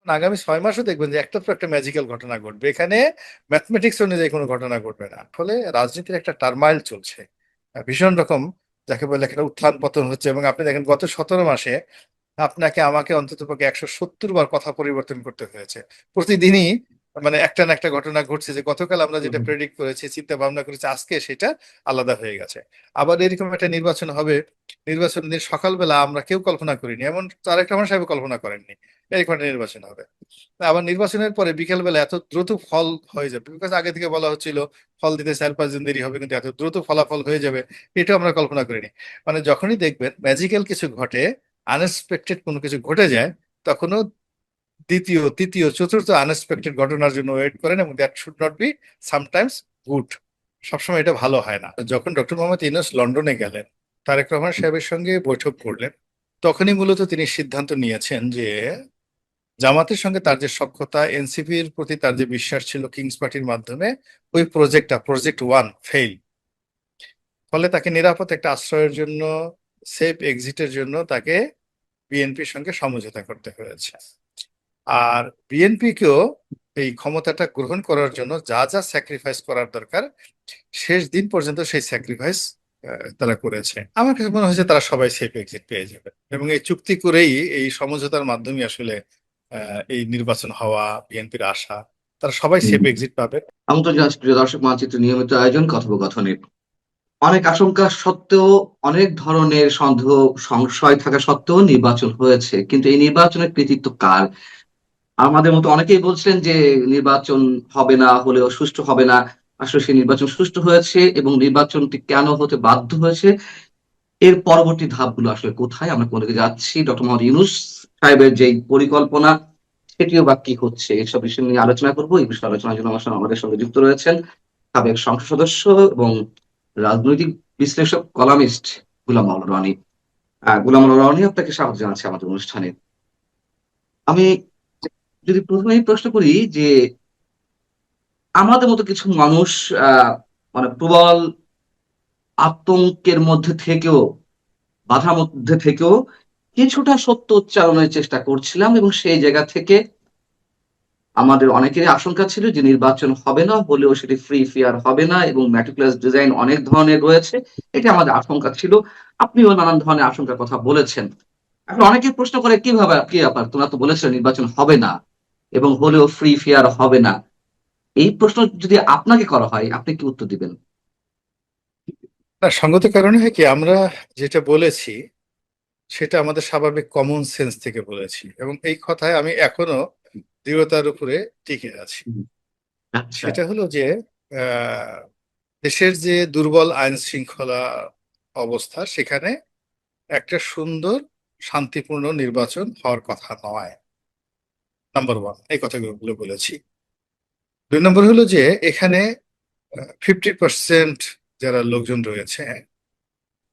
আগামী 6 মাসও দেখবেন যে একটা পর একটা ম্যাজিক্যাল ঘটনা ঘটবে এখানে। ম্যাথমেটিক্স অনুযায়ী কোনো ঘটনা ঘটবে না, ফলে রাজনীতির একটা টারমাইল চলছে ভীষণ রকম, যাকে বলে একটা উত্থান পতন হচ্ছে। এবং আপনি দেখেন গত 17 মাসে আপনাকে আমাকে অন্ততপক্ষে 170 বার কথা পরিবর্তন করতে হয়েছে প্রতিদিনই। মানে একটা না একটা ঘটনা ঘটছে, যে গতকাল আমরা যেটা হুম, প্রেডিক্ট করেছি, চিন্তা ভাবনা করেছি, আজকে সেটা আলাদা হয়ে গেছে। আবার এরকম একটা নির্বাচন হবে, নির্বাচন দিন সকালবেলা আমরা কেউ কল্পনা করিনি, এমন তারেক রহমান সাহেব কল্পনা করেননি এরকম একটা নির্বাচন হবে। আবার নির্বাচনের পরে বিকেলবেলা এত দ্রুত ফল হয়ে যাবে, বিকজ আগে থেকে বলা হচ্ছিল ফল দিতে 4-5 দিন দেরি হবে, কিন্তু এত দ্রুত ফলাফল হয়ে যাবে এটাও আমরা কল্পনা করিনি। মানে যখনই দেখবেন ম্যাজিক্যাল কিছু ঘটে, আনএক্সপেক্টেড কোনো কিছু ঘটে যায়, তখনও দ্বিতীয় তৃতীয় চতুর্থ আনএক্সপেক্টেড ঘটনার জন্য ওয়েট করেন, এবং that should not be sometimes good. সবসময় এটা ভালো হয় না। যখন ডক্টর মোহাম্মদ ইউনূস লন্ডনে গেলেন, তারেক রহমান সাহেবের সঙ্গে বৈঠক করলেন, তখনই মূলত তিনি সিদ্ধান্ত নিয়েছেন যে জামাতের সঙ্গে তার যে সখ্যতা, এনসিপির প্রতি তার যে বিশ্বাস ছিল কিংস পার্টির মাধ্যমে, ওই প্রজেক্ট ওয়ান ফেইল। ফলে তাকে নিরাপদ একটা আশ্রয়ের জন্য, সেফ এক্সিটের জন্য তাকে বিএনপির সঙ্গে সমঝোতা করতে হয়েছে। আর বিএনপি কেও এই ক্ষমতাটা গ্রহণ করার জন্য যা যা স্যাক্রিফাইস করার দরকার, শেষ দিন পর্যন্ত সেই স্যাক্রিফাইস তারা করেছে। আমার কাছে মনে হয়েছে তারা সবাই সেফ এক্সিট পেয়ে যাবে, এবং এই চুক্তি করেই, এই সমঝোতার মাধ্যমে আসলে এই নির্বাচন হওয়া, বিএনপির আশা, তারা সবাই হুম। সেফ এক্সিট পাবে। আন্তর্জাতিক প্রিয় দর্শক মানচিত্র নিয়মিত আয়োজন কথোপকথনের অনেক আশঙ্কা সত্ত্বেও, অনেক ধরনের সন্দেহ সংশয় থাকা সত্ত্বেও নির্বাচন হয়েছে, কিন্তু এই নির্বাচনের কৃতিত্ব কার? আমাদের মতো অনেকেই বলছিলেন যে নির্বাচন হবে না, হলেও সুষ্ঠু হবে না। আসলে সেই নির্বাচন সুষ্ঠু হয়েছে, এবং নির্বাচনটি কেন হতে বাধ্য হয়েছে, এর পরবর্তী ধাপগুলো আসলে কোথায়, আমরা কোন দিকে যাচ্ছি, ডক্টর মোহাম্মদ ইউনূস সাহেবের যে পরিকল্পনা সেটিও বা কি হচ্ছে, এসব বিষয় নিয়ে আলোচনা করবো। এই বিষয়ে আলোচনার জন্য আমাদের সঙ্গে যুক্ত রয়েছেন সাবেক সংসদ সদস্য এবং রাজনৈতিক বিশ্লেষক, কলামিস্ট গুলাম মাওলা রনি। গুলাম মাওলা রনি, আপনাকে স্বাগত জানাচ্ছি আমাদের অনুষ্ঠানে। আমি যদি প্রথমেই প্রশ্ন করি যে আমাদের মতো কিছু মানুষ আহ মানে প্রবল আতঙ্কের মধ্যে থেকেও, বাধার মধ্যে থেকেও কিছুটা সত্য উচ্চারণের চেষ্টা করছিলাম, এবং সেই জায়গা থেকে আমাদের অনেকেরই আশঙ্কা ছিল যে নির্বাচন হবে না, হলেও সেটি ফ্রি ফেয়ার হবে না, এবং ম্যাটিকুলাস ডিজাইন অনেক ধরনের রয়েছে। এটা আমাদের আশঙ্কা ছিল। আপনিও নানান ধরনের আশঙ্কার কথা বলেছেন। এখন অনেকে প্রশ্ন করে, কিভাবে, কি ব্যাপার, তোমরা তো বলেছো নির্বাচন হবে না, এবং হলেও ফ্রি ফেয়ার হবে না। এই প্রশ্ন যদি আপনাকে করা হয়, আপনি কি উত্তর দিবেন? না, সঙ্গত কারণে হয় কি, আমরা যেটা বলেছি সেটা আমাদের স্বাভাবিক কমন সেন্স থেকে বলেছি, এবং এই কথায় আমি এখনো দৃঢ়তার উপরে টিকে আছি। হুম। আচ্ছা। সেটা হলো যে আহ, দেশের যে দুর্বল আইন শৃঙ্খলা অবস্থা, সেখানে একটা সুন্দর শান্তিপূর্ণ নির্বাচন হওয়ার কথা নয়, নাম্বার ওয়ান, এই কথাগুলো বলেছি। 2 নম্বর হলো যে এখানে 50% যারা লোকজন রয়েছে,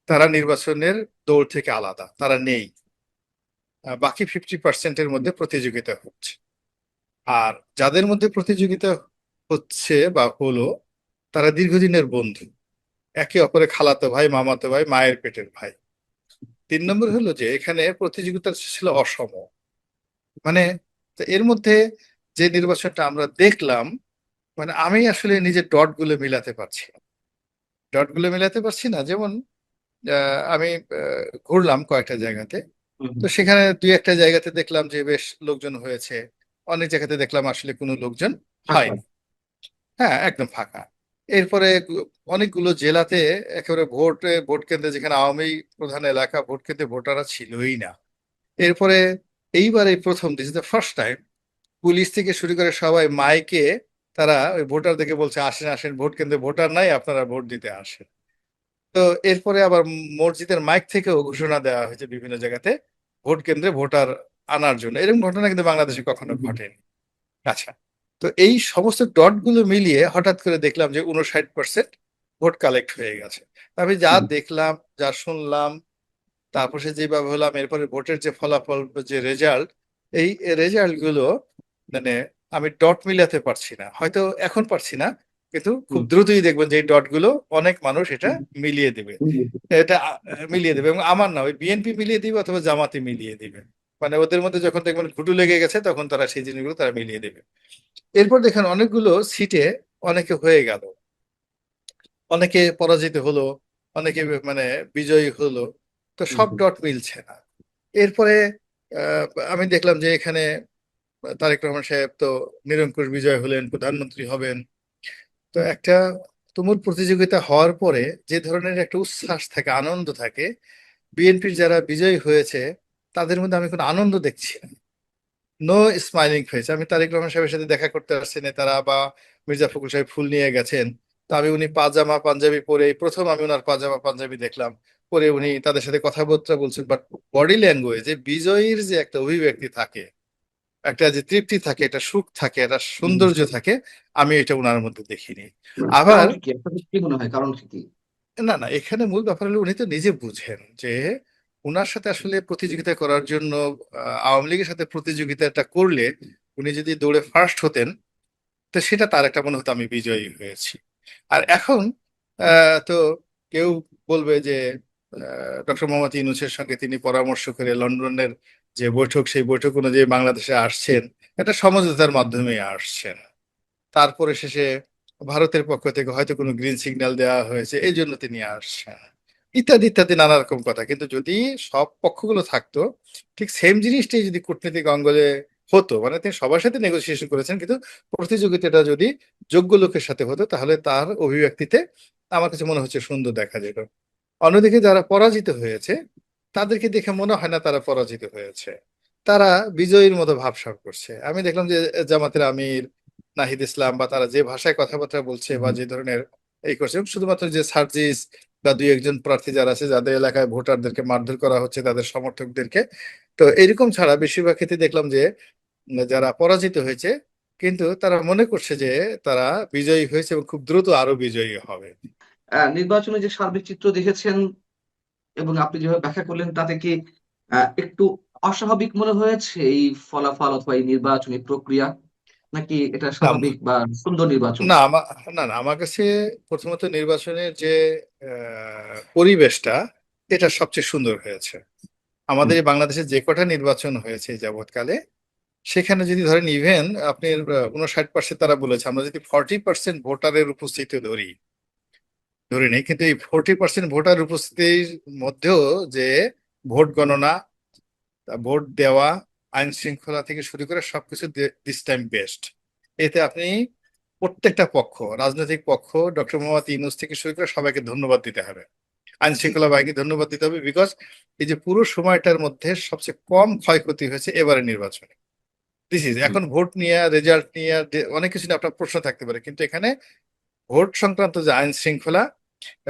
তারা নির্বাচনের দৌড় থেকে আলাদা, তারা নেই। বাকি 50%-এর মধ্যে প্রতিযোগিতা হচ্ছে। আর যাদের মধ্যে প্রতিযোগিতা হচ্ছে বা হলো, তারা দীর্ঘদিনের বন্ধু, একে অপরে খালাতো ভাই, মামাতো ভাই, মায়ের পেটের ভাই। 3 নম্বর হলো যে এখানে প্রতিযোগিতা ছিল অসম। মানে তো এর মধ্যে যে নির্বাচনটা আমরা দেখলাম, মানে আমি আসলে নিজের ডট গুলো মিলাতে পারছি না। যেমন আমি ঘুরলাম কয়েকটা জায়গাতে, হুম, তো সেখানে 2-1টা জায়গাতে দেখলাম যে বেশ লোকজন হয়েছে, অনেক জায়গাতে দেখলাম আসলে কোনো লোকজন আচ্ছা। হয়নি। হ্যাঁ, একদম ফাঁকা। এরপরে অনেকগুলো জেলাতে একেবারে ভোট কেন্দ্রে, যেখানে আওয়ামী প্রধান এলাকা, ভোট কেন্দ্রে ভোটাররা ছিলই না। এরপরে এইবার এই প্রথম, this is the first time, police থেকে শুরু করে সবাই মাইকে তারা ওই ভোটারদেরকে বলছে, আসেন আসেন, ভোট কেন্দ্রে ভোটার নাই, আপনারা ভোট দিতে আসেন। তো এরপরে আবার মসজিদের মাইক থেকেও ঘোষণা দেওয়া হয়েছে বিভিন্ন জায়গাতে, ভোট কেন্দ্রে ভোটার আনার জন্য। এরকম ঘটনা কিন্তু বাংলাদেশে কখনো হুম, ঘটেনি। আচ্ছা, তো এই সমস্ত ডট গুলো মিলিয়ে হঠাৎ করে দেখলাম যে 59% ভোট কালেক্ট হয়ে গেছে। আমি যা হুম, দেখলাম, যা শুনলাম, তারপর সে যেভাবে হলাম, এরপরে ভোটের যে ফলাফল, যে রেজাল্ট, এই রেজাল্ট গুলো, মানে আমি ডট মিলাতে পারছি না, হয়তো এখন পারছি না, কিন্তু খুব হুম, দ্রুতই দেখবেন যে এই ডট গুলো অনেক মানুষ এটা হুম, মিলিয়ে দেবে। হুম, এটা মিলিয়ে দেবে, এবং আমার না, ওই বিএনপি মিলিয়ে দিবে অথবা জামাতে মিলিয়ে দিবে। মানে ওদের মধ্যে যখন দেখবেন ঘুটু লেগে গেছে তখন তারা সেই জিনিসগুলো তারা মিলিয়ে দেবে। এরপর দেখেন অনেকগুলো সিটে অনেকে হয়ে গেল, অনেকে পরাজিত হলো, অনেকে মানে বিজয়ী হলো, তো হুম, সব হুম, ডট মিলছে না। এরপরে আহ, আমি দেখলাম যে এখানে তারেক রহমান সাহেব তো নিরঙ্কুশ বিজয় হলেন, প্রধানমন্ত্রী হবেন। তো একটা তুমুল প্রতিযোগিতা হওয়ার পরে যে ধরনের একটা উচ্ছ্বাস থাকে, আনন্দ থাকে, বিএনপির যারা বিজয়ী হয়েছে তাদের মধ্যে আমি কোনো আনন্দ দেখছি না। No smiling face. আমি তারেক রহমান সাহেবের সাথে দেখা করতে আসছি নেতারা বা মির্জা ফখরুল সাহেব ফুল নিয়ে গেছেন, তো আমি উনি পাজামা পাঞ্জাবি পরে, এই প্রথম আমি ওনার পাজামা পাঞ্জাবি দেখলাম, পরে উনি তাদের সাথে কথাবার্তা বলছেন, বাট বডি ল্যাঙ্গুয়েজে বিজয়ীর যে একটা অভিব্যক্তি থাকে, একটা যে তৃপ্তি থাকে, একটা সুখ থাকে, একটা হুম। সৌন্দর্য থাকে, আমি এটা ওনার মধ্যে দেখিনি। আবার কারণটা কি আপনাদের কি মনে হয়, কারণটা কি? না না, এখানে মূল ব্যাপার হলো উনি তো নিজে বুঝেন যে উনার সাথে আসলে প্রতিযোগিতা করার জন্য আওয়ামী লীগের সাথে প্রতিযোগিতাটা করলে উনি যদি দৌড়ে ফার্স্ট হতেন, তো সেটা তার একটা মনে হতো আমি বিজয়ী হয়েছি। আর এখন তো কেউ বলবে যে ডক্টর মোহাম্মদ ইউনূসের সঙ্গে তিনি পরামর্শ করে লন্ডনের যে বৈঠক, সেই বৈঠক অনুযায়ী বাংলাদেশে আসছেন, এটা সমঝোতার মাধ্যমে আসছেন। তারপরে শেষে ভারতের পক্ষ থেকে হয়তো কোনো গ্রিন সিগন্যাল দেওয়া হয়েছে, এই জন্য তিনি আসছেন, ইত্যাদি ইত্যাদি নানা রকম কথা। কিন্তু যদি সব পক্ষগুলো থাকতো, ঠিক সেম জিনিসটাই যদি কূটনীতিক অঙ্গলে হতো, মানে তিনি সবার সাথে নেগোসিয়েশন করেছেন, কিন্তু প্রতিযোগিতাটা যদি যোগ্য লোকের সাথে হতো, তাহলে তার অভিব্যক্তিতে আমার কাছে মনে হচ্ছে সুন্দর দেখা যেত। অন্যদিকে যারা পরাজিত হয়েছে তাদেরকে দেখে মনে হয় না তারা পরাজিত হয়েছে, তারা বিজয়ীর মতো ভাবসাব করছে। আমি দেখলাম যে জামাতের আমির নাহিদ ইসলাম বা তারা যে ভাষায় কথাবার্তা বলছে বা হুম। যে ধরনের এই করছে, শুধুমাত্র যে সার্জিস বা দুই একজন প্রার্থী যারা আছে যাদের এলাকায় ভোটারদেরকে মারধর করা হচ্ছে, তাদের সমর্থকদেরকে, তো এরকম ছাড়া বেশিরভাগ ক্ষেত্রে দেখলাম যে যারা পরাজিত হয়েছে কিন্তু তারা মনে করছে যে তারা বিজয়ী হয়েছে এবং খুব দ্রুত আরো বিজয়ী হবে। নির্বাচনে যে সার্বিক চিত্র দেখেছেন এবং আপনি যেভাবে ব্যাখ্যা করলেন, তাতে কি একটু অস্বাভাবিক মনে হয়েছে এই ফলাফল অথবা এই নির্বাচনী প্রক্রিয়া, নাকি এটা স্বাভাবিক বা সুন্দর নির্বাচন? না আমার, না না, আমার কাছে প্রথমত নির্বাচনের যে পরিবেশটা, এটা সবচেয়ে সুন্দর হয়েছে। হুম, আমাদের এই বাংলাদেশে যে কটা নির্বাচন হয়েছে এই যাবৎকালে, সেখানে যদি ধরেন ইভেন আপনি 59% তারা বলেছে, আমরা যদি 40% ভোটারের উপস্থিতি ধরে নেই, কিন্তু এই 40% ভোটার উপস্থিতির মধ্যেও যে ভোট গণনা, ভোট দেওয়া, আইন শৃঙ্খলা থেকে শুরু করে সবকিছু দিস টাইম বেস্ট। এতে আপনি প্রত্যেকটা পক্ষ, রাজনৈতিক পক্ষ, ডক্টর মোহাম্মদ ইউনূস থেকে শুরু করে সবাইকে ধন্যবাদ দিতে হবে, আইন শৃঙ্খলা বাহিনীকে ধন্যবাদ দিতে হবে, বিকজ এই যে পুরো সময়টার মধ্যে সবচেয়ে কম ক্ষয়ক্ষতি হয়েছে এবারে নির্বাচনে। দিস ইজ, হুম। এখন ভোট নিয়ে, রেজাল্ট নিয়ে অনেক কিছু নিয়ে আপনার প্রশ্ন থাকতে পারে, কিন্তু এখানে ভোট সংক্রান্ত যে আইন শৃঙ্খলা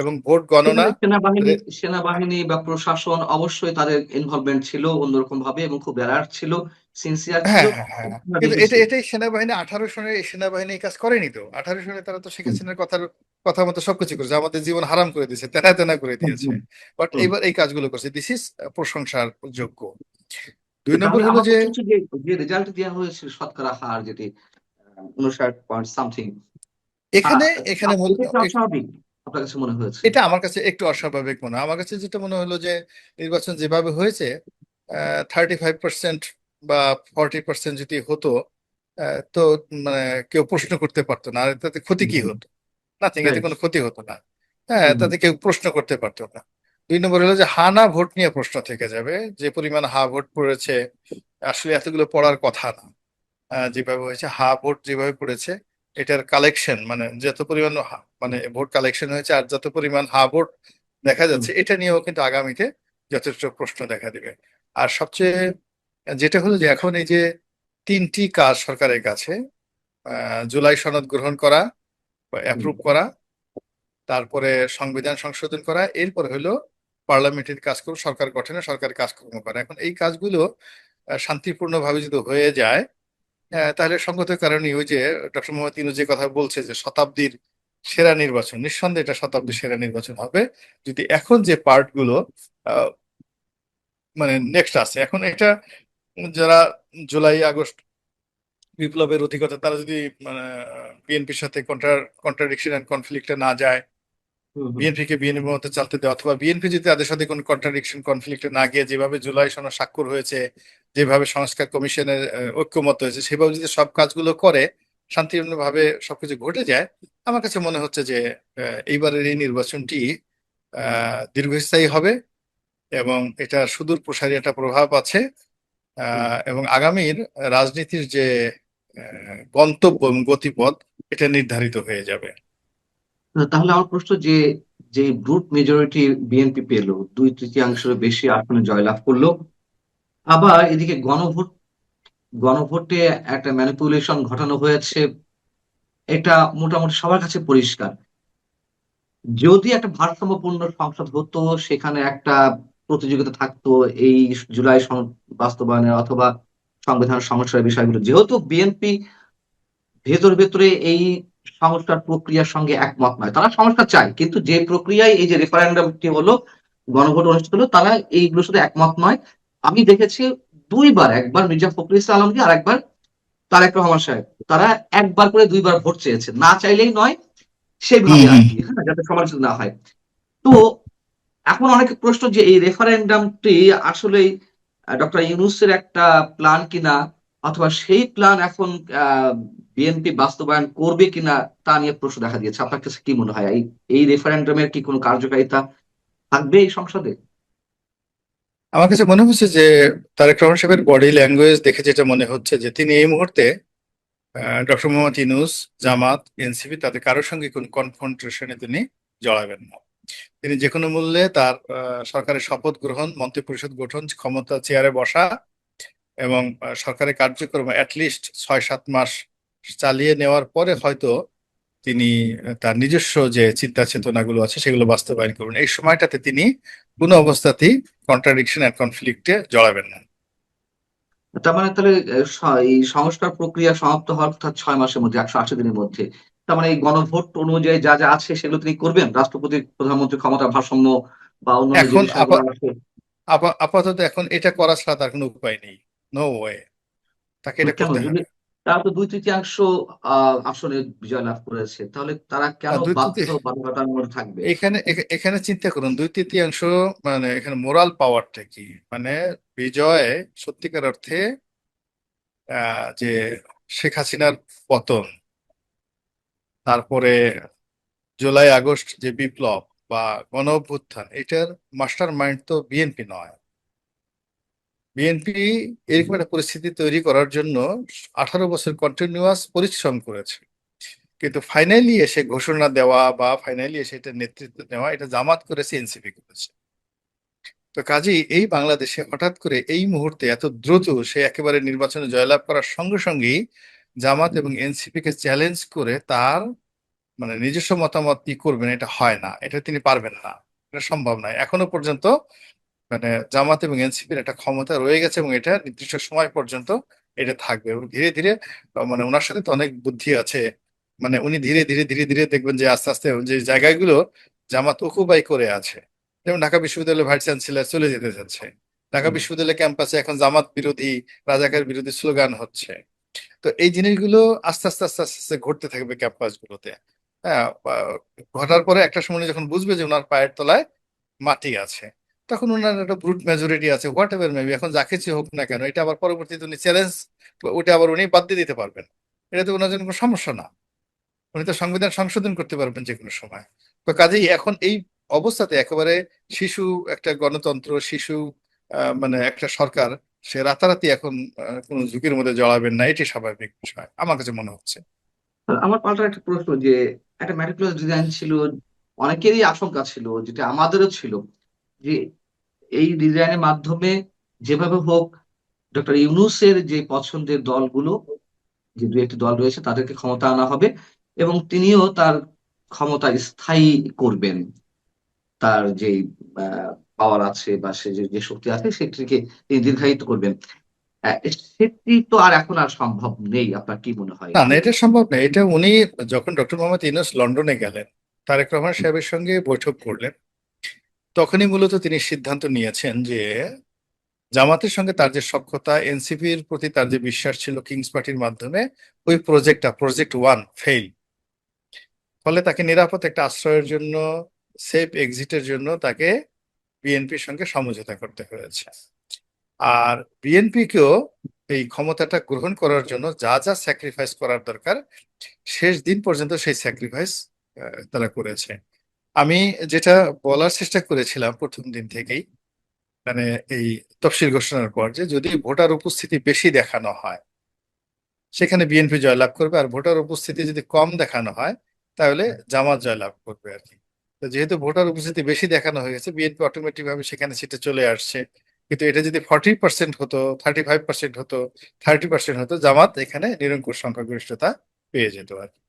এবং ভোট গণনা, সেখানে সেনাবাহিনী বা প্রশাসন অবশ্যই তাদের ইনভলভমেন্ট ছিল অন্যরকম ভাবে এবং খুব অ্যালার্ট ছিল, সিনসিয়ার ছিল। হ্যাঁ হ্যাঁ হ্যাঁ, আমরা কিন্তু দেখেছি। এটাই সেনাবাহিনী 18 সনে, এই সেনাবাহিনী এই কাজ করেনি তো। 18 সনে তারা তো শেখ হুম, হাসিনার কথার কথা মতো সবকিছু করেছে, আমাদের জীবন হারাম করে দিয়েছে, তেনা তেনা করে হুম, দিয়েছে। হুম, বাট হুম। এইবার এই কাজগুলো করছে, দিস ইজ প্রশংসার যোগ্য। দুই নম্বর তাহলে হলো আমার যে প্রশ্ন হচ্ছে যে, যে রেজাল্ট দেওয়া হয়েছিল শতকরা হার যেটি 59 পয়েন্ট সামথিং, এখানে এখানে এটা কি অস্বাভাবিক আপনার কাছে মনে হয়েছে? এটা আমার কাছে একটু অস্বাভাবিক মনে হয়। আমার কাছে যেটা মনে হলো যে নির্বাচন যেভাবে হয়েছে, 35% বা 40% যদি হতো, তো মানে কেউ প্রশ্ন করতে পারতো না, আর তাতে ক্ষতি হুম, কি হুম। হতো? নাথিং, এতে রাইট। কোনো ক্ষতি হতো না। হ্যাঁ, হুম, হুম, তাতে কেউ প্রশ্ন করতে পারতো না। দুই নম্বর হলো যে হা না ভোট নিয়ে প্রশ্ন থেকে যাবে, যে পরিমাণ হা ভোট পড়েছে আসলে এতগুলো পড়ার কথা না। যেভাবে হয়েছে হা ভোট যেভাবে পড়েছে, এটার কালেকশন মানে যত পরিমাণ মানে ভোট কালেকশন হয়েছে আর যত পরিমাণ হা ভোট দেখা হুম, যাচ্ছে, এটা নিয়েও কিন্তু আগামীতে যথেষ্ট প্রশ্ন দেখা দিবে। আর সবচেয়ে যেটা হলো যে এখন এই যে তিনটি কাজ সরকারের কাছে, জুলাই সনদ গ্রহণ করা, হুম, অ্যাপ্রুভ করা, তারপরে সংবিধান সংশোধন করা, এরপর হলো পার্লামেন্টের কাজ করে সরকার গঠনে সরকারি কাজকর্ম করা। এখন এই কাজগুলো শান্তিপূর্ণভাবে যদি হয়ে যায়, তাহলে সঙ্গত কারণে ওই যে ডক্টর মোহাম্মদ ইউনূস যে কথা বলছে যে শতাব্দীর সেরা নির্বাচন, নিঃসন্দেহে এটা হুম, শতাব্দীর সেরা নির্বাচন হবে যদি এখন যে পার্ট গুলো আহ, মানে নেক্সট আছে এখন এটা, যারা জুলাই আগস্ট বিপ্লবের অধিকতা, তারা যদি মানে বিএনপির সাথে কন্ট্রাডিকশন এন্ড কনফ্লিক্টে না যায়, হুম হুম বিএনপিকে বিএনপির মতো চালতে দেওয়া, অথবা বিএনপি যদি তাদের সাথে কোনো কন্ট্রাডিকশন কনফ্লিক্টে না গিয়ে যেভাবে জুলাই সনদ স্বাক্ষর হয়েছে, যেভাবে সংস্কার কমিশনের ঐক্যমত হয়েছে, সেভাবে যদি সব কাজগুলো করে শান্তিপূর্ণভাবে সবকিছু ঘটে যায়, আমার কাছে মনে হচ্ছে যে এইবারের এই নির্বাচনটি দীর্ঘস্থায়ী হবে এবং এটা সুদূর প্রসারী একটা প্রভাব আছে, হুম। এবং আগামীর রাজনীতির যে গন্তব্য এবং গতিপথ এটা নির্ধারিত হয়ে যাবে। তাহলে আমার প্রশ্ন যে, যে ব্রুট মেজরিটি বিএনপি পেল, 2/3 বেশি আসনে জয়লাভ করলো, আবার এদিকে গণভোটে একটা ম্যানিপুলেশন ঘটানো হয়েছে, এটা মোটামুটি সবার কাছে পরিষ্কার। যদি একটা ভারসাম্যপূর্ণ সংসদ হতো, সেখানে একটা প্রতিযোগিতা থাকতো এই জুলাই সনদ বাস্তবায়নের অথবা সংবিধান সংস্কারের বিষয়গুলো, যেহেতু বিএনপি ভেতর ভেতরে এই সংস্কার প্রক্রিয়ার সঙ্গে একমত নয়, তারা সংস্কার চায়, কিন্তু যে প্রক্রিয়ায় এই যে রেফারেন্ডামটি হলো, গণভোট অনুষ্ঠিত হলো, তারা এইগুলোর সাথে একমত নয়। আমি দেখেছি দুইবার, একবার মির্জা ফখরুল ইসলাম আলমগীর আর একবার তারেক রহমান সাহেব, তারা একবার করে দুইবার ভোট চেয়েছে, না চাইলেই নয় হুম সেভাবে আর হুম কি, হ্যাঁ, যাতে সমালোচনা না হয়। তো এখন অনেক প্রশ্ন যে এই রেফারেন্ডামটি আসলে ডক্টর ইউনূসের একটা প্ল্যান কিনা, অথবা সেই প্ল্যান এখন বিএনপি বাস্তবায়ন করবে কিনা, তা নিয়ে প্রশ্ন দেখা দিয়েছে। আপনার কাছে কি মনে হয়, এই এই রেফারেন্ডামের কি কোনো কার্যকারিতা থাকবে এই সংসদে? আমার কাছে মনে হচ্ছে যে তারেক রহমান সাহেবের বডি ল্যাঙ্গুয়েজ দেখে যেটা মনে হচ্ছে যে তিনি এই মুহূর্তে ডক্টর মোহাম্মদ ইউনূস, জামাত, এনসিপি তাদের কারোর সঙ্গে কোনো কনফ্রন্টেশনে তিনি জড়াবেন না। তিনি যে কোনো মূল্যে তার সরকারের শপথ গ্রহণ, মন্ত্রিপরিষদ গঠন, ক্ষমতা চেয়ারে বসা এবং সরকারের কার্যক্রম অ্যাটলিস্ট 6-7 মাস চালিয়ে নেওয়ার পরে হয়তো তিনি তার নিজস্ব যে চিন্তা চেতনাগুলো আছে সেগুলো বাস্তবায়ন করবেন। এই সময়টাতে তিনি কোনো অবস্থাতেই কন্ট্রাডিকশন এন্ড কনফ্লিক্টে জড়াবেন না। তার মানে তাহলে এই সংস্কার প্রক্রিয়া সমাপ্ত হওয়ার কথা 6 মাসের মধ্যে, 180 দিনের মধ্যে। তার মানে এই গণভোট অনুযায়ী যা যা আছে সেগুলো তিনি করবেন, রাষ্ট্রপতি প্রধানমন্ত্রী ক্ষমতা ভারসাম্য বা অন্যান্য যে এখন বিষয়গুলো আছে। আপাতত এখন এটা করা ছাড়া তার কোনো উপায় নেই। নো ওয়ে, তাকে এটা কেন, করতে যদি হবে। তারা তো 2/3 আসনে বিজয় লাভ করেছে, তাহলে তারা কেন আর দুই তৃতীয় বাধ্যবাধকতার মধ্যে থাকবে? এখানে চিন্তা করুন, 2/3 মানে এখানে মোরাল পাওয়ারটা কি? মানে বিজয় সত্যিকার অর্থে যে শেখ হাসিনার পতন, তারপরে জুলাই আগস্ট যে বিপ্লব বা গণ অভ্যুত্থান, এটার মাস্টার মাইন্ড তো বিএনপি নয়। বিএনপি এরকম একটা পরিস্থিতি তৈরি করার জন্য 18 বছর কন্টিনিউয়াস পরিশ্রম করেছে, কিন্তু ফাইনালি এসে ঘোষণা দেওয়া বা ফাইনালি এসে এটা নেতৃত্ব নেওয়া এটা জামাত করেছে, এনসিপি করেছে। তো কাজেই এই বাংলাদেশে হঠাৎ করে এই মুহূর্তে এত দ্রুত সে একেবারে নির্বাচনে জয়লাভ করার সঙ্গে সঙ্গেই জামাত এবং এনসিপি কে চ্যালেঞ্জ করে তার মানে নিজস্ব মতামত কি করবেন, এটা হয় না, এটা তিনি পারবেন না, এটা সম্ভব নয় এখনো পর্যন্ত। মানে জামাত এবং এনসিপির একটা ক্ষমতা রয়ে গেছে এবং এটা নির্দিষ্ট সময় পর্যন্ত এটা থাকবে এবং ধীরে ধীরে মানে ওনার সাথে তো অনেক বুদ্ধি আছে। মানে উনি ধীরে ধীরে ধীরে ধীরে দেখবেন যে আস্তে আস্তে যে জায়গাগুলো জামাত অকুপাই করে আছে, যেমন ঢাকা বিশ্ববিদ্যালয়ের ভাইস চ্যান্সেলর চলে যেতে যাচ্ছে, ঢাকা হুম। বিশ্ববিদ্যালয় ক্যাম্পাসে এখন জামাত বিরোধী, রাজাকার বিরোধী স্লোগান হচ্ছে। তো এই জিনিসগুলো আস্তে আস্তে আস্তে আস্তে আস্তে ঘটতে থাকবে ক্যাম্পাস গুলোতে। হ্যাঁ, ঘটার পরে একটা সময় উনি যখন বুঝবে যে ওনার পায়ের তলায় মাটি আছে, তখন ওনার একটা ব্রুট মেজরিটি আছে, হোয়াট এভার মেবি, এখন যা কিছু হোক না কেন এটা আবার পরবর্তীতে উনি চ্যালেঞ্জ, ওটা আবার উনি বাদ দিয়ে দিতে পারবেন। এটা তো ওনার জন্য কোনো সমস্যা না, উনি তো সংবিধান সংশোধন করতে পারবেন যে কোনো সময়। তো কাজেই এখন এই অবস্থাতে একেবারে শিশু একটা গণতন্ত্র, শিশু মানে একটা সরকার, সে রাতারাতি এখন কোনো ঝুঁকির মধ্যে জড়াবেন না, এটি স্বাভাবিক বিষয় আমার কাছে মনে হচ্ছে। আমার পাল্টা একটা প্রশ্ন যে, একটা ম্যাটিকুলাস ডিজাইন ছিল, অনেকেরই আশঙ্কা ছিল, যেটা আমাদেরও ছিল, যে এই ডিজাইনের মাধ্যমে যেভাবে হোক ডক্টর ইউনূসের যে পছন্দের দলগুলো, যে দু একটি দল রয়েছে, তাদেরকে ক্ষমতা আনা হবে এবং তিনিও তার ক্ষমতা স্থায়ী করবেন। তার যে পাওয়ার আছে বা সে যে যে শক্তি আছে সেটিকে তিনি দীর্ঘায়িত করবেন। আহ, সেটি তো আর এখন আর সম্ভব নেই। আপনার কি মনে হয় না না, যে? এটা সম্ভব না। এটা উনি যখন ডক্টর মোহাম্মদ ইউনূস লন্ডনে গেলেন, তারেক রহমান সাহেবের সঙ্গে বৈঠক করলেন, তখনই মূলত তিনি সিদ্ধান্ত নিয়েছেন যে জামাতের সঙ্গে তার যে সখ্যতা, এনসিপির প্রতি তার যে বিশ্বাস ছিল কিংস পার্টির মাধ্যমে, ওই প্রজেক্ট ওয়ান ফেইল। ফলে তাকে নিরাপদ একটা আশ্রয়ের জন্য সেফ এক্সিটের জন্য তাকে বিএনপির সঙ্গে সমঝোতা করতে হয়েছে। আর বিএনপিকেও এই ক্ষমতাটা গ্রহণ করার জন্য যা যা স্যাক্রিফাইস করার দরকার শেষ দিন পর্যন্ত সেই স্যাক্রিফাইস তারা করেছে। আমি যেটা বলার চেষ্টা করেছিলাম প্রথম দিন থেকেই, মানে এই তফসিল ঘোষণার পর, যে যদি ভোটার উপস্থিতি বেশি দেখানো হয় সেখানে বিএনপি জয়লাভ করবে, আর ভোটার উপস্থিতি যদি কম দেখানো হয় তাহলে জামাত জয়লাভ করবে আর কি। তো যেহেতু ভোটার উপস্থিতি বেশি দেখানো হয়ে গেছে, বিএনপি অটোমেটিক ভাবে সেখানে সিটে চলে আসছে। কিন্তু এটা যদি 40% হতো, 35% হতো, 30% হতো, জামাত এখানে নিরঙ্কুশ সংখ্যাগরিষ্ঠতা পেয়ে যেত আর কি।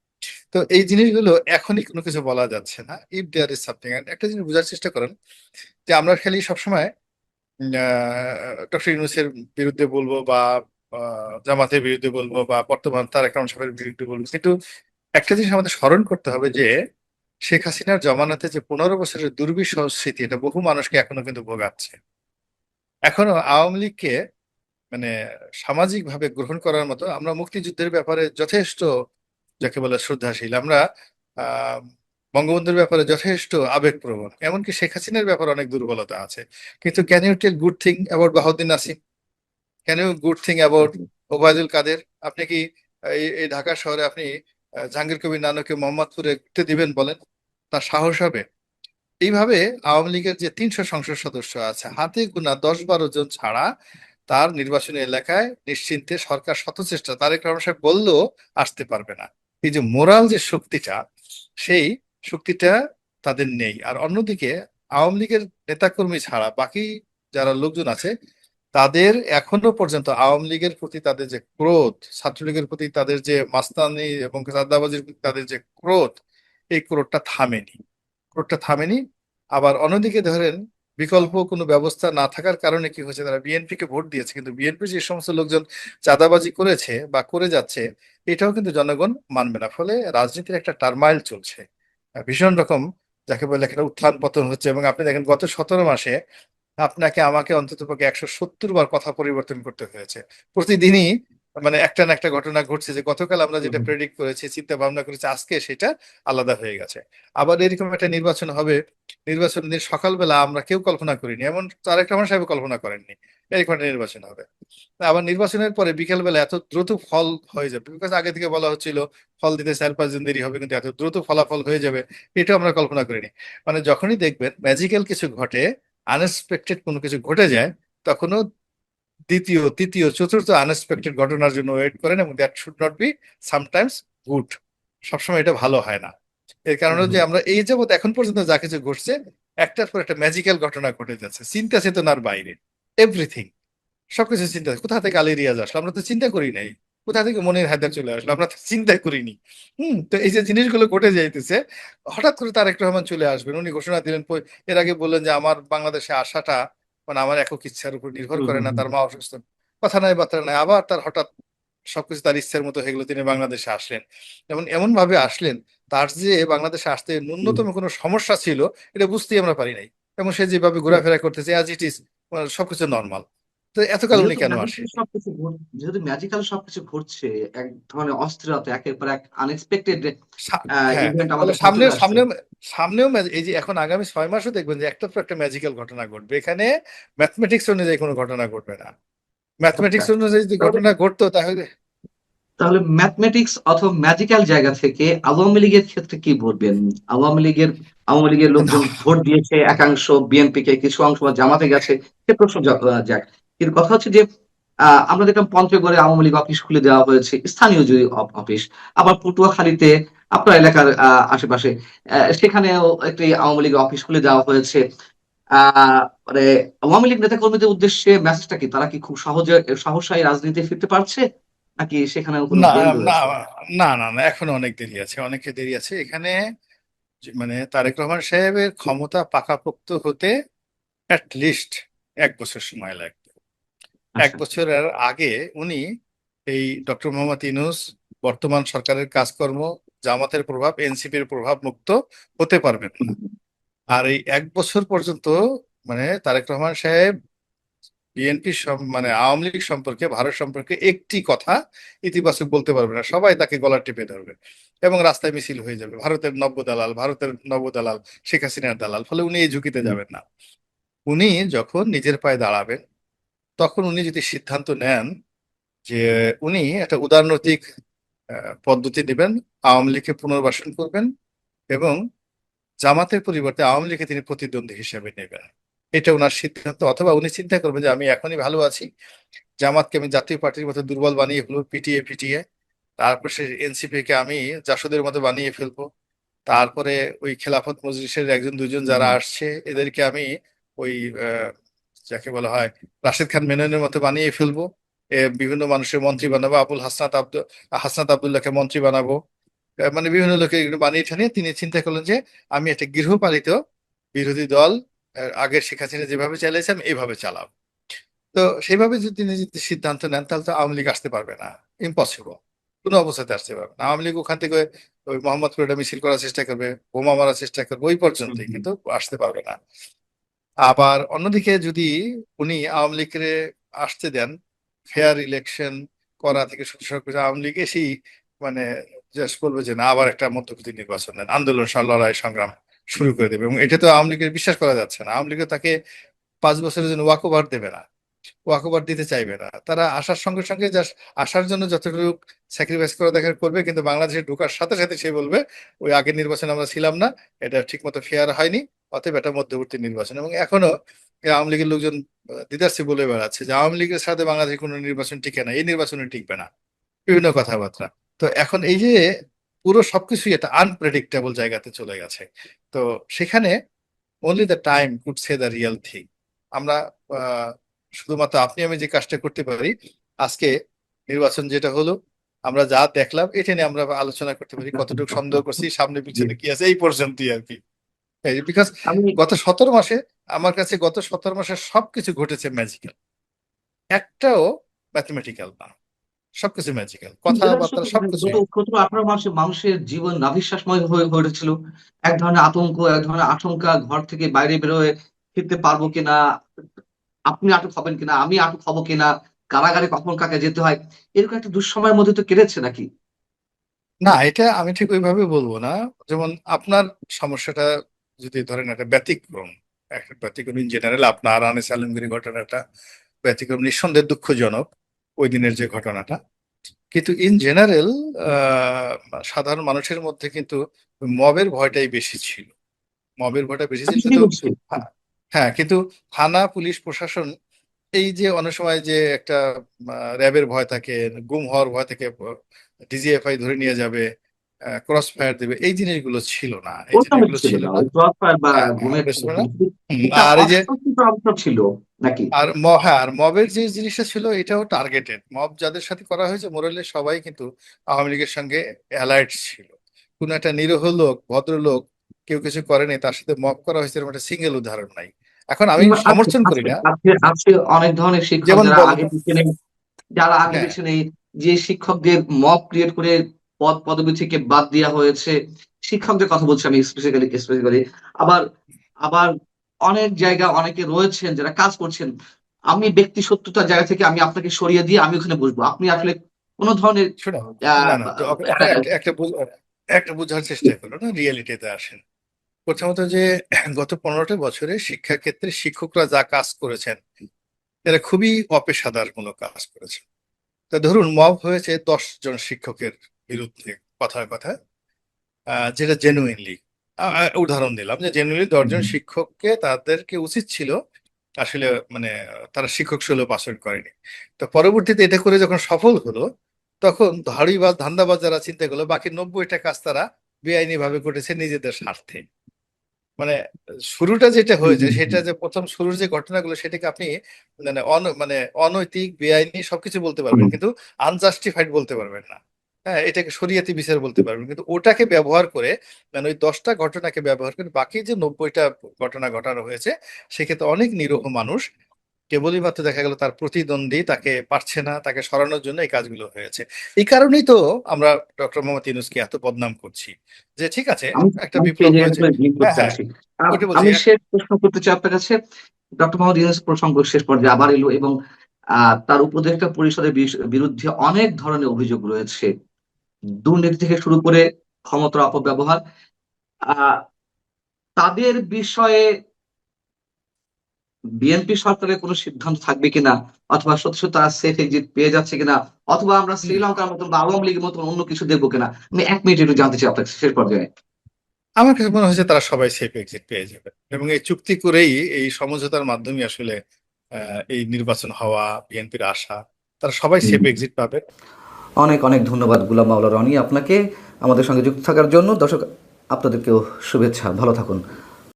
তো এই জিনিসগুলো এখনই কোনো কিছু বলা যাচ্ছে না। ইফ দেয়ার ইজ সামথিং, একটা জিনিস বোঝার চেষ্টা করেন যে আমরা খালি সবসময় ডক্টর ইউনূসের বিরুদ্ধে বলবো, বা জামাতের বিরুদ্ধে বলবো, বা বর্তমান তারেক রহমান সাহেবের বিরুদ্ধে বলবো, কিন্তু একটা জিনিস আমাদের স্মরণ করতে হবে যে শেখ হাসিনার জমানাতে যে 15 বছরের দুর্বিষহ স্মৃতি, এটা বহু মানুষকে এখনো কিন্তু ভোগাচ্ছে। এখনো আওয়ামী লীগকে মানে সামাজিক ভাবে গ্রহণ করার মতো, আমরা মুক্তিযুদ্ধের ব্যাপারে যথেষ্ট যাকে বলে শ্রদ্ধাশীল, আমরা আহ বঙ্গবন্ধুর ব্যাপারে যথেষ্ট আবেগপ্রবণ, এমনকি শেখ হাসিনার ব্যাপারে অনেক দুর্বলতা আছে। কিন্তু can you tell good thing about Bahauddin Nasim? Can you good thing about Obaidul Quader? আপনি কি এই ঢাকা শহরে আপনি জাহাঙ্গীর কবির নানকে মোহাম্মদপুরে ঘুরতে দিবেন বলেন? তার সাহস হবে? এইভাবে আওয়ামী লীগের যে 300 সংসদ সদস্য আছে, হাতে গোনা 10-12 জন ছাড়া তার নির্বাচনী এলাকায় নিশ্চিন্তে সরকার শত চেষ্টা তারেক রহমান সাহেব বললেও আসতে পারবে না। এই যে মোরাল যে শক্তিটা, সেই শক্তিটা তাদের নেই। আর অন্যদিকে আওয়ামী লীগের নেতাকর্মী ছাড়া বাকি যারা লোকজন আছে, তাদের এখনো পর্যন্ত আওয়ামী লীগের প্রতি তাদের যে ক্রোধ, ছাত্রলীগের প্রতি তাদের যে মাস্তানি এবং চাঁদাবাজির প্রতি তাদের যে ক্রোধ, এই ক্রোধটা থামেনি। আবার অন্যদিকে ধরেন বিকল্প কোনো ব্যবস্থা না থাকার কারণে কি হয়েছে, তারা বিএনপিকে ভোট দিয়েছে, কিন্তু বিএনপি যে সমস্ত লোকজন চাঁদাবাজি করেছে বা করে যাচ্ছে, এটাও কিন্তু জনগণ মানবে না। ফলে রাজনীতির একটা টারমাইল চলছে, ভীষণ রকম যাকে বলে একটা উত্থান পতন হচ্ছে। এবং আপনি দেখেন গত 17 মাসে আপনাকে আমাকে অন্ততপক্ষে 170 বার কথা পরিবর্তন করতে হয়েছে প্রতিদিনই। মানে একটা না একটা ঘটনা ঘটছে, যে গতকাল আমরা যেটা প্রেডিক্ট করেছি, চিন্তা ভাবনা করেছি, আজকে সেটা আলাদা হয়ে গেছে। আবার এরকম একটা নির্বাচন হবে, নির্বাচন দিন সকালবেলা আমরা কেউ কল্পনা করিনি, এমন তারেক রহমান সাহেব কল্পনা করেননি এরকম একটা নির্বাচন হবে। আবার নির্বাচনের পরে বিকেলবেলা এত দ্রুত ফল হয়ে যাবে, বিকজ আগে থেকে বলা হচ্ছিল ফল দিতে 4-5 দিন দেরি হবে, কিন্তু এত দ্রুত ফলাফল হয়ে যাবে এটা আমরা কল্পনা করিনি। মানে যখনই দেখবেন ম্যাজিক্যাল কিছু ঘটে, আনএক্সপেক্টেড কোনো কিছু ঘটে যায়, তখনও দ্বিতীয়, তৃতীয়, চতুর্থ আনএক্সপেক্টেড ঘটনার জন্য ওয়েট করেন, এবং that should not be sometimes good. সবসময় এটা ভালো হয় না। এর কারণে যে আমরা এই যাবৎ এখন পর্যন্ত যা কিছু ঘটছে, একটার পর একটা ম্যাজিক্যাল ঘটনা ঘটে যাচ্ছে চিন্তা চেতনার বাইরে। এভরিথিং, সবকিছু চিন্তা, কোথা থেকে আলী রিয়াজ আসলো আমরা তো চিন্তা করি নাই, কোথা থেকে মনির হায়দার চলে আসলো আমরা তো চিন্তা করিনি। তো এই যে জিনিসগুলো ঘটে যাইতেছে, হঠাৎ করে তারেক রহমান চলে আসবেন, উনি ঘোষণা দিলেন, এর আগে বললেন যে আমার বাংলাদেশে আসাটা মানে আমার একক ইচ্ছার উপর নির্ভর করে না, তার মা অসুস্থ, কথা নাই বার্তা নাই, আবার তার হঠাৎ সবকিছু তার ইচ্ছার মতো হয়ে গেলো, তিনি বাংলাদেশে আসলেন। যেমন এমন ভাবে আসলেন, তার যে বাংলাদেশে আসতে ন্যূনতম কোনো সমস্যা ছিল এটা বুঝতেই আমরা পারি নাই। এবং সে যেভাবে ঘোরাফেরা করতেছে অ্যাজ ইট ইজ, সবকিছু নর্মাল। তো এতকাল উনি যেহেতু কেন ম্যাজিক্যাল আসেনি? সবকিছু যেহেতু ম্যাজিক্যাল সবকিছু ঘটছে, এক ধরনের অস্থিরতা, একের পর এক আনএক্সপেক্টেড হ্যাঁ, ইভেন্ট তাহলে আমাদের সামনে সামনে চলে আসছে। সামনে সামনেও এই যে এখন আগামী 6 মাসও দেখবেন যে একটার পর একটা ম্যাজিক্যাল ঘটনা ঘটবে এখানে। ম্যাথমেটিক্স অনুযায়ী কোনো ঘটনা ঘটবে না। আচ্ছা, ম্যাথমেটিক্স অনুযায়ী যদি তাহলে ঘটনা ঘটতো তাহলে তাহলে ম্যাথমেটিক্স অথবা ম্যাজিক্যাল জায়গা থেকে আওয়ামী লীগের ক্ষেত্রে কি বলবেন? আওয়ামী লীগের লোকজন না। ভোট দিয়েছে একাংশ বিএনপি কে, কিছু অংশ বা জামাতে গেছে, সে প্রশ্ন যাক। কিন্তু কথা হচ্ছে যে আমরা দেখলাম পঞ্চগড়ে আওয়ামী লীগ অফিস খুলে দেওয়া হয়েছে, স্থানীয় যদি অফিস। আবার পটুয়াখালীতে আপনার এলাকার আশেপাশে সেখানেও একটি আওয়ামী লীগ অফিস খুলে দেওয়া হয়েছে। মানে আওয়ামী লীগ নেতা কর্মীদের উদ্দেশ্যে মেসেজটা কি? তারা কি খুব সহসাই রাজনীতি ফিরতে পারছে, নাকি সেখানেও কোনো না, দ্বন্দ্ব না, রয়েছে? না, না, না, এখনো অনেক দেরি আছে, অনেক দেরি আছে এখানে। মানে তারেক রহমান সাহেবের ক্ষমতা পাকাপোক্ত হতে অ্যাট লিস্ট 1 বছর সময় লাগবে। এক আচ্ছা। বছরের আগে উনি এই ডক্টর মোহাম্মদ ইউনূস, বর্তমান সরকারের কাজকর্ম, জামাতের প্রভাব, এনসিপির প্রভাব মুক্ত হতে পারবেন না। আর এই 1 বছর পর্যন্ত মানে তারেক রহমান সাহেব বিএনপি মানে আওয়ামী লীগ সম্পর্কে, ভারত সম্পর্কে একটি কথা ইতিবাচক বলতে পারবে না, সবাই তাকে গলা টিপে ধরবে এবং রাস্তায় মিছিল হয়ে যাবে, ভারতের নব্য দালাল, ভারতের নব্য দালাল, শেখ হাসিনার দালাল। ফলে উনি এই ঝুঁকিতে যাবেন না। উনি যখন নিজের পায়ে দাঁড়াবেন, তখন উনি যদি সিদ্ধান্ত নেন যে উনি একটা উদারনৈতিক পদ্ধতি নেবেন, আওয়ামী লীগকে পুনর্বাসন করবেন এবং জামাতের পরিবর্তে আওয়ামী লীগকে তিনি প্রতিদ্বন্দ্বী হিসেবে নেবেন, এটা ওনার সিদ্ধান্ত। অথবা উনি চিন্তা করবেন যে আমি এখনই ভালো আছি, জামাতকে আমি জাতীয় পার্টির মতো দুর্বল বানিয়ে ফেলবো, পিটিয়ে পিটিয়ে। তারপর সে এনসিপি কে আমি জাসদের মতো বানিয়ে ফেলবো। তারপরে ওই খেলাফত মজলিসের একজন দুজন যারা আসছে এদেরকে আমি ওই আহ, যাকে বলা হয় রাশেদ খান মেননের মতো বানিয়ে ফেলবো। বিভিন্ন মানুষের মন্ত্রী বানাবো, হাসনাত আব্দুল্লাহকে মন্ত্রী বানাবো। মানে বিভিন্ন লোকে এগুলো বানিয়ে ঠানিয়ে তিনি চিন্তা করলেন যে আমি একটা গৃহপালিত বিরোধী দল, আগের শেখ হাসিনা যেভাবে চালিয়েছে আমি এইভাবে চালাবো। তো সেইভাবে যদি তিনি যদি সিদ্ধান্ত নেন, তাহলে তো আওয়ামী লীগ আসতে পারবে না, ইম্পসিবল, কোনো অবস্থাতে আসতে পারবে না। আওয়ামী লীগ ওখান থেকে ওই মোহাম্মদপুরে একটা মিছিল করার চেষ্টা করবে, বোমা মারার চেষ্টা করবে, ওই পর্যন্তই, কিন্তু আসতে পারবে না। আবার অন্যদিকে যদি উনি আওয়ামী লীগের আসতে দেন, ফেয়ার ইলেকশন করা থেকে শুরু করে আওয়ামী লীগ এসেই মানে জাস্ট বলবে যে না, আবার একটা মধ্যবর্তী নির্বাচন দেন, আন্দোলন লড়াই সংগ্রাম শুরু করে দেবে। এবং এটা তো আওয়ামী লীগের বিশ্বাস করা যাচ্ছে না। আওয়ামী লীগও তাকে 5 বছরের জন্য ওয়াক ওভার দেবে না, ওয়াকওভার দিতে চাইবে না। তারা আসার সঙ্গে সঙ্গে জাস্ট আসার জন্য যতটুকু স্যাক্রিফাইস করা দেখার করবে, কিন্তু বাংলাদেশে ঢোকার সাথে সাথে সে বলবে ওই আগের নির্বাচনে আমরা ছিলাম না, এটা ঠিক মতো ফেয়ার হয়নি, অতএব এটা মধ্যবর্তী নির্বাচন। এবং এখনো এই আওয়ামী লীগের লোকজন দিদারসি বলে বেড়াচ্ছে যে আওয়ামী লীগের সাথে বাংলাদেশের কোনো নির্বাচন টিকে না, এই নির্বাচনে টিকবে না, বিভিন্ন কথাবার্তা। তো এখন এই যে পুরো সবকিছুই একটা আনপ্রেডিক্টেবল জায়গাতে চলে গেছে। তো সেখানে only the time could say the real thing. আমরা আহ, শুধুমাত্র আপনি আমি যে কাজটা করতে পারি, আজকে নির্বাচন যেটা হলো, আমরা যা দেখলাম এটা নিয়ে আমরা আলোচনা করতে পারি, কতটুকু সন্দেহ করছি, সামনে জি। পিছনে কি আছে, এই পর্যন্তই আর কি। বিকজ আমি গত 17 মাসে, আমার কাছে গত 17 মাসে সবকিছু ঘটেছে ম্যাজিক্যাল, একটাও ম্যাথমেটিক্যাল না, সবকিছু ম্যাজিক্যাল, এটা কথাবার্তা সত্যি কথা। সবকিছু। গত 17-18 মাসে মানুষের জীবন নাভিশ্বাসময় হয়ে উঠেছিল। এক ধরনের আতঙ্ক, এক ধরনের আশঙ্কা, ঘর থেকে বাইরে বেরোয় ফিরতে পারবো কিনা, আপনি আটক হবেন কিনা, আমি আটক হব কিনা, কারাগারে কখন কাকে যেতে হয়, এরকম একটা দুঃসময়ের মধ্যে তো কেটেছে নাকি? না, এটা আমি ঠিক ওইভাবে বলবো না। যেমন আপনার সমস্যাটা যদি ধরেন একটা ব্যতিক্রম, একটা ব্যতিক্রম ইন জেনারেল, আপনার আনিস আলমগীর ঘটনাটা ব্যতিক্রম, নিঃসন্দেহে দুঃখজনক ওই দিনের যে ঘটনাটা। কিন্তু ইন জেনারেল সাধারণ মানুষের মধ্যে কিন্তু মবের ভয়টাই বেশি ছিল, মবের ভয়টা বেশি আমি ছিল সেটাই কিন্তু। বলছি। হ্যাঁ, হ্যাঁ, কিন্তু থানা পুলিশ প্রশাসন এই যে অনেক সময় যে একটা র্যাবের ভয় থাকে, গুম হওয়ার ভয় থাকে, ডিজিএফআই ধরে নিয়ে যাবে, ক্রস ফায়ার দেবে, এই জিনিসগুলো ছিল না, এই ওটা জিনিসগুলো ছিল ছিল না, না। ওই ক্রসফায়ার বা হ্যাঁ, ঘুমের বুঝতে পারলে? একটা আর এই যে অস্বস্তিকর অবস্থা ছিল নাকি? হ্যাঁ, আর মবের যে জিনিসটা ছিল এটাও টার্গেটেড। মব যাদের সাথে করা হয়েছে মোরালে সবাই কিন্তু আওয়ামী লীগের সঙ্গে অ্যালার্ট ছিল। কোন একটা নিরীহ লোক, ভদ্রলোক, কেউ কিছু করেনি, তার সাথে মব করা হয়েছে এরকম একটা সিঙ্গেল উদাহরণ নাই। এখন আমি আছে সমর্থন করি আছে না, আছে আছে অনেক ধরনের শিক্ষক যেমন যারা বলেন। আগে পিছনে, যারা আগে হ্যাঁ, পিছনে, যে শিক্ষকদের মব ক্রিয়েট করে পদ পদবি থেকে বাদ দেওয়া হয়েছে, শিক্ষকদের কথা বলছি আমি স্পেসিফিক্যালি। আবার আবার অনেক জায়গা অনেকে রয়েছেন যারা কাজ করছেন। আমি ব্যক্তি সত্যতার জায়গা থেকে আমি আপনাকে সরিয়ে দিয়ে আমি ওখানে বসবো, আপনি আসলে কোনো ধরনের শোনো, না আহ না, তো একটা একটা একটা একটা বোঝার চেষ্টা করো না, রিয়েলিটিতে আসেন। প্রথমত যে গত 15টা বছরে শিক্ষাক্ষেত্রে শিক্ষকরা যা কাজ করেছেন, এরা খুবই অপেশাদারমূলক কাজ করেছেন। তা ধরুন মব হয়েছে 10 জন শিক্ষকের বিরুদ্ধে, কথায় কথায়, যেটা জেনুইনলি, উদাহরণ দিলাম যে জেনুইনলি 10 জন শিক্ষককে, তাদেরকে উচিত ছিল আসলে মানে তারা শিক্ষক সুলভ আচরণ করেনি। তো পরবর্তীতে এটা করে যখন সফল হলো, তখন ধাড়িবাজ ধান্দাবাজ যারা চিন্তা করলো বাকি 90টা কাজ তারা বেআইনি ভাবে করেছে নিজেদের স্বার্থে। মানে শুরুটা যেটা হয়েছে সেটা, যে প্রথম শুরুর যে ঘটনাগুলো, সেটাকে আপনি মানে অনৈতিক, বেআইনি সবকিছু বলতে পারবেন, কিন্তু আনজাস্টিফাইড বলতে পারবেন না। হ্যাঁ, এটাকে শরিয়াতি বিচার বলতে পারবেন, কিন্তু ওটাকে ব্যবহার করে, মানে ওই 10টা ঘটনাকে ব্যবহার করে বাকি যে 90টা ঘটনা ঘটানো হয়েছে, সেক্ষেত্রে অনেক নিরীহ মানুষ কেবলই মাত্র দেখা গেল তার প্রতিদ্বন্দ্বী তাকে পারছে না, তাকে সরানোর জন্য এই কাজগুলো হয়েছে। এই কারণেই তো আমরা ডক্টর মোহাম্মদ ইউনূসকে এত বদনাম করছি, যে ঠিক আছে আমি একটা আমি সেই বিপ্লব জায়গাটা হয়েছে। ডিল হ্যাঁ, করতে হ্যাঁ, আসি। ওটা বলছি। আমি শেষ প্রশ্ন করতে চাই আপনার কাছে। ডক্টর মোহাম্মদ ইউনূস প্রসঙ্গ শেষ পর্যায়ে আবার এলো এবং তার উপদেষ্টা পরিষদের বিরুদ্ধে অনেক ধরনের অভিযোগ রয়েছে, দুর্নীতি থেকে শুরু করে ক্ষমতার অপব্যবহার। আহ তাদের বিষয়ে বিএনপি সরকারের কোনো সিদ্ধান্ত থাকবে কিনা, অথবা সত্যি সত্যি তারা সেফ এক্সিট পেয়ে যাচ্ছে কিনা, অথবা আমরা শ্রীলঙ্কার মতন বা আওয়ামী লীগের মতন অন্য কিছু দেখবো কিনা? আমি 1 মিনিট একটু জানতে চাই আপনার শেষ পর্যায়ে। আমার কাছে মনে হয়েছে তারা সবাই সেফ এক্সিট পেয়ে যাবে, এবং এই চুক্তি করেই, এই সমঝোতার মাধ্যমে আসলে এই নির্বাচন হওয়া, বিএনপির আশা, তারা সবাই সেফ এক্সিট পাবে। অনেক অনেক ধন্যবাদ গুলাম মাওলা রনি আপনাকে আমাদের সঙ্গে যুক্ত থাকার জন্য। দর্শক, আপনাদেরকেও শুভেচ্ছা, ভালো থাকুন।